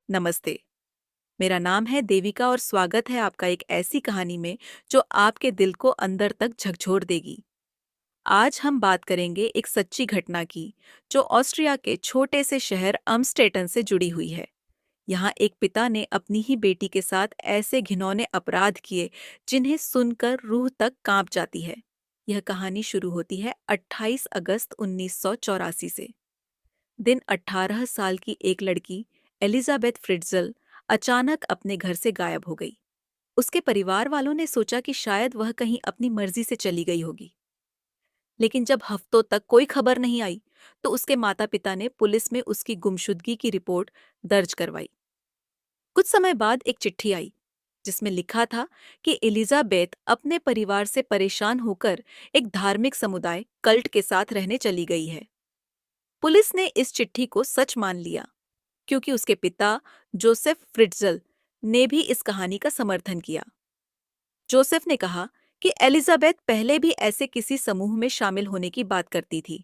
नमस्ते। मेरा नाम है देविका और स्वागत है आपका एक ऐसी कहानी में जो आपके दिल को अंदर तक झकझोर देगी। आज हम बात करेंगे एक सच्ची घटना की जो ऑस्ट्रिया के छोटे से शहर अम्स्टेटन से जुड़ी हुई है। यहाँ एक पिता ने अपनी ही बेटी के साथ ऐसे घिनौने अपराध किए जिन्हें सुनकर रूह तक कांप जाती है। यह कहानी शुरू होती है 28 अगस्त 1984 से। दिन 18 साल की एक लड़की एलिजाबेथ फ्रिट्जल अचानक अपने घर से गायब हो गई। उसके परिवार वालों ने सोचा कि शायद वह कहीं अपनी मर्जी से चली गई होगी, लेकिन जब हफ्तों तक कोई खबर नहीं आई, तो उसके माता पिता ने पुलिस में उसकी गुमशुदगी की रिपोर्ट दर्ज करवाई। कुछ समय बाद एक चिट्ठी आई जिसमें लिखा था कि एलिजाबेथ अपने परिवार से परेशान होकर एक धार्मिक समुदाय कल्ट के साथ रहने चली गई है। पुलिस ने इस चिट्ठी को सच मान लिया क्योंकि उसके पिता जोसेफ फ्रिट्जल ने भी इस कहानी का समर्थन किया। जोसेफ ने कहा कि एलिजाबेथ पहले भी ऐसे किसी समूह में शामिल होने की बात करती थी,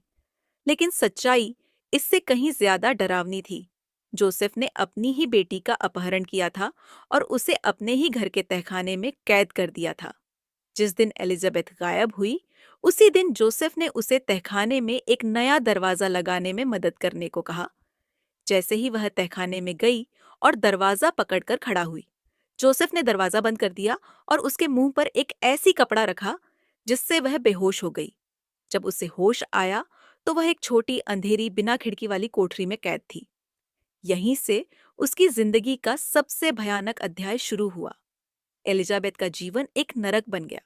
लेकिन सच्चाई इससे कहीं ज्यादा डरावनी थी। जोसेफ ने अपनी ही बेटी का अपहरण किया था और उसे अपने ही घर के तहखाने में कैद कर दिया था। जिस दिन एलिजाबेथ गायब हुई, उसी दिन जोसेफ ने उसे तहखाने में एक नया दरवाजा लगाने में मदद करने को कहा। जैसे ही वह तहखाने में गई और दरवाजा पकड़कर खड़ा हुई, जोसेफ ने दरवाजा बंद कर दिया और उसके मुंह पर एक ऐसी कपड़ा रखा जिससे वह बेहोश हो गई। जब उसे होश आया तो वह एक छोटी अंधेरी बिना खिड़की वाली कोठरी में कैद थी। यहीं से उसकी जिंदगी का सबसे भयानक अध्याय शुरू हुआ। एलिजाबेथ का जीवन एक नरक बन गया।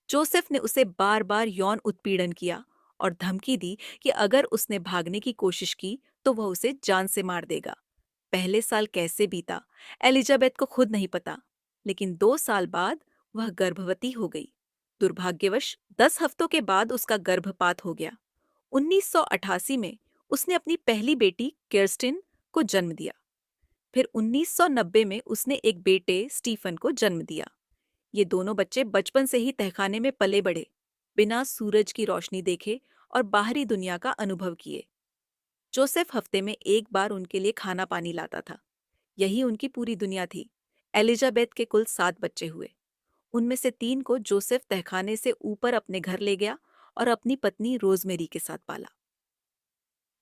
जोसेफ ने उसे बार बार यौन उत्पीड़न किया और धमकी दी कि अगर उसने भागने की कोशिश की तो वह उसे जान से मार देगा। पहले साल कैसे बीता, एलिजाबेथ को खुद नहीं पता, लेकिन 2 साल बाद वह गर्भवती हो गई। दुर्भाग्यवश 10 हफ्तों के बाद उसका गर्भपात हो गया। 1988 में उसने अपनी पहली बेटी किर्स्टिन को जन्म दिया। फिर 1990 में उसने एक बेटे स्टीफन को जन्म दिया। ये दोनों बच्चे बचपन से ही तहखाने में पले बढ़े, बिना सूरज की रोशनी देखे और बाहरी दुनिया का अनुभव किए। जोसेफ हफ्ते में एक बार उनके लिए खाना पानी लाता था। यही उनकी पूरी दुनिया थी। एलिजाबेथ के कुल 7 बच्चे हुए। उनमें से 3 को जोसेफ तहखाने से ऊपर अपने घर ले गया और अपनी पत्नी रोजमेरी के साथ पाला।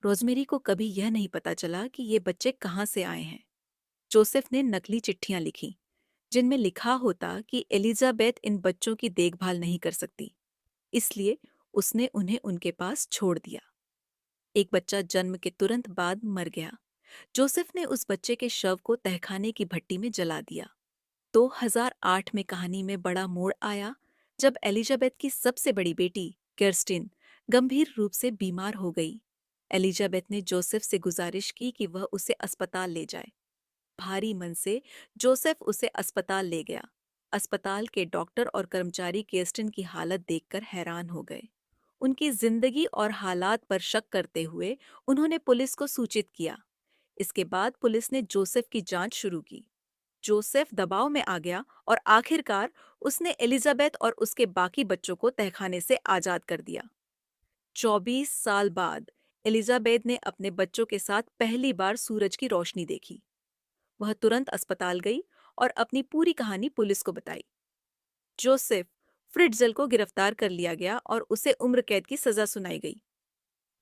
रोजमेरी को कभी यह नहीं पता चला कि ये बच्चे कहाँ से आए हैं। जोसेफ ने नकली चिट्ठियां लिखी जिनमें लिखा होता कि एलिजाबेथ इन बच्चों की देखभाल नहीं कर सकती, इसलिए उसने उन्हें उनके पास छोड़ दिया। एक बच्चा जन्म के तुरंत बाद मर गया। जोसेफ ने उस बच्चे के शव को तहखाने की भट्टी में जला दिया। 2008 में कहानी में बड़ा मोड़ आया जब एलिजाबेथ की सबसे बड़ी बेटी किर्स्टिन गंभीर रूप से बीमार हो गई। एलिजाबेथ ने जोसेफ से गुजारिश की कि वह उसे अस्पताल ले जाए। भारी मन से जोसेफ उसे अस्पताल ले गया। अस्पताल के डॉक्टर और कर्मचारी किर्स्टिन की हालत देखकर हैरान हो गए। उनकी जिंदगी और हालात पर शक करते हुए उन्होंने पुलिस को सूचित किया। इसके बाद पुलिस ने जोसेफ की जांच शुरू की। जोसेफ दबाव में आ गया और आखिरकार उसने एलिजाबेथ और उसके बाकी बच्चों को तहखाने से आजाद कर दिया। 24 साल बाद एलिजाबेथ ने अपने बच्चों के साथ पहली बार सूरज की रोशनी देखी। वह तुरंत अस्पताल गई और अपनी पूरी कहानी पुलिस को बताई। जोसेफ फ्रिट्जल को गिरफ्तार कर लिया गया और उसे उम्र कैद की सजा सुनाई गई।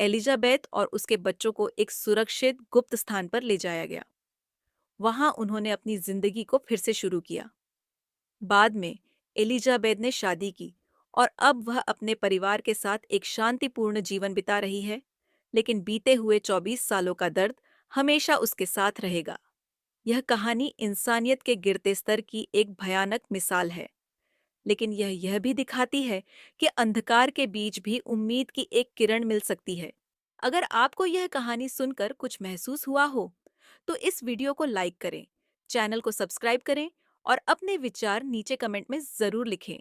एलिजाबेथ और उसके बच्चों को एक सुरक्षित गुप्त स्थान पर ले जाया गया। वहां उन्होंने अपनी जिंदगी को फिर से शुरू किया। बाद में एलिजाबेथ ने शादी की और अब वह अपने परिवार के साथ एक शांतिपूर्ण जीवन बिता रही है, लेकिन बीते हुए 24 सालों का दर्द हमेशा उसके साथ रहेगा। यह कहानी इंसानियत के गिरते स्तर की एक भयानक मिसाल है, लेकिन यह भी दिखाती है कि अंधकार के बीच भी उम्मीद की एक किरण मिल सकती है। अगर आपको यह कहानी सुनकर कुछ महसूस हुआ हो, तो इस वीडियो को लाइक करें, चैनल को सब्सक्राइब करें और अपने विचार नीचे कमेंट में ज़रूर लिखें।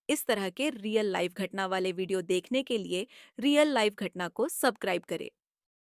इस तरह के रियल लाइफ घटना वाले वीडियो देखने के लिए रियल लाइफ घटना को सब्सक्राइब करें।